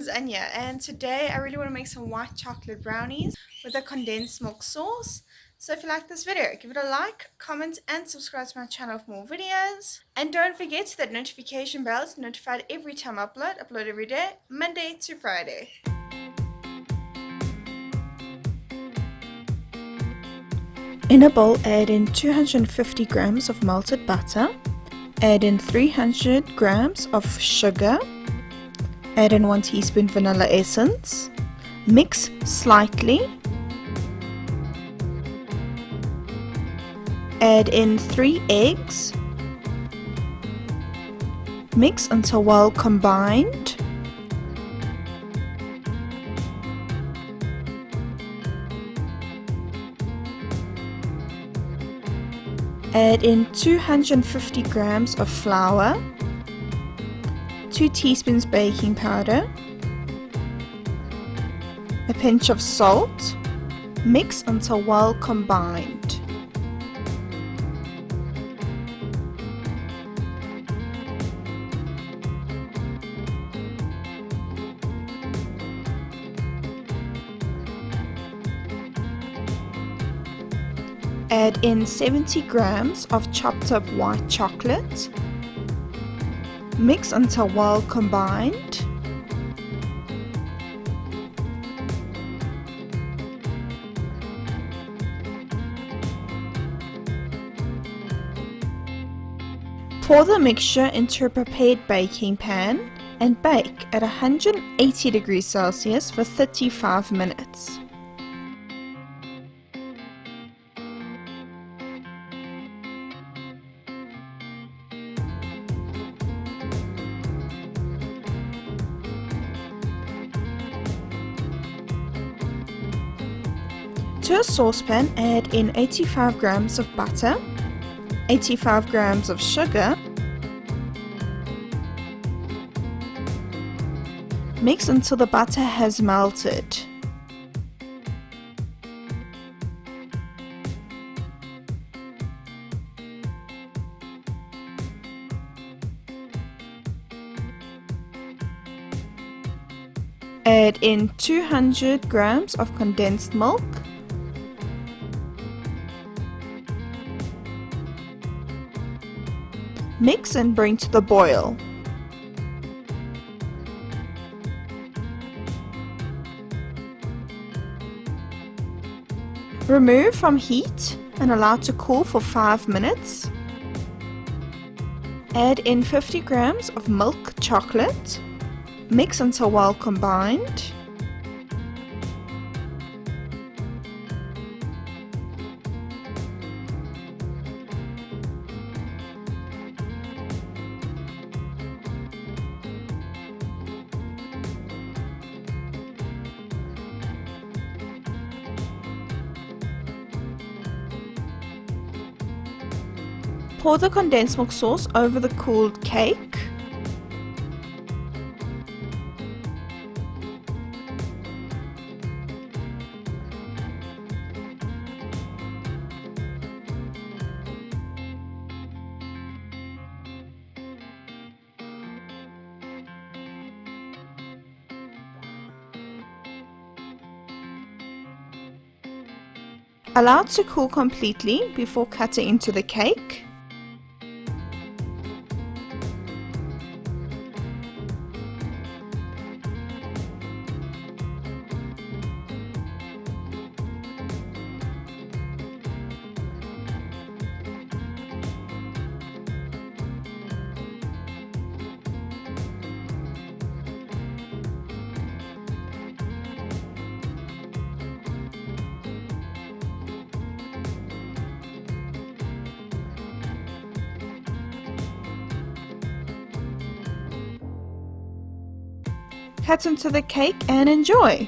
is Anya, and today I really want to make some white chocolate brownies with a condensed milk sauce. So if you like this video, give it a like, comment and subscribe to my channel for more videos. And don't forget to hit that notification bell to be notified every time I upload every day, Monday to Friday. In a bowl, add in 250 grams of melted butter, add in 300 grams of sugar, add in 1 teaspoon vanilla essence, mix slightly, add in 3 eggs, mix until well combined, add in 250 grams of flour, 2 teaspoons baking powder, a pinch of salt, mix until well combined. Add in 70 grams of chopped up white chocolate. Mix until well combined. Pour the mixture into a prepared baking pan and bake at 180 degrees Celsius for 35 minutes. To a saucepan, add in 85 grams of butter, 85 grams of sugar, mix until the butter has melted. Add in 200 grams of condensed milk, mix and bring to the boil. Remove from heat and allow to cool for 5 minutes. Add in 50 grams of milk chocolate. Mix until well combined. Pour the condensed milk sauce over the cooled cake. Allow it to cool completely before cutting into the cake. Cut into the cake and enjoy!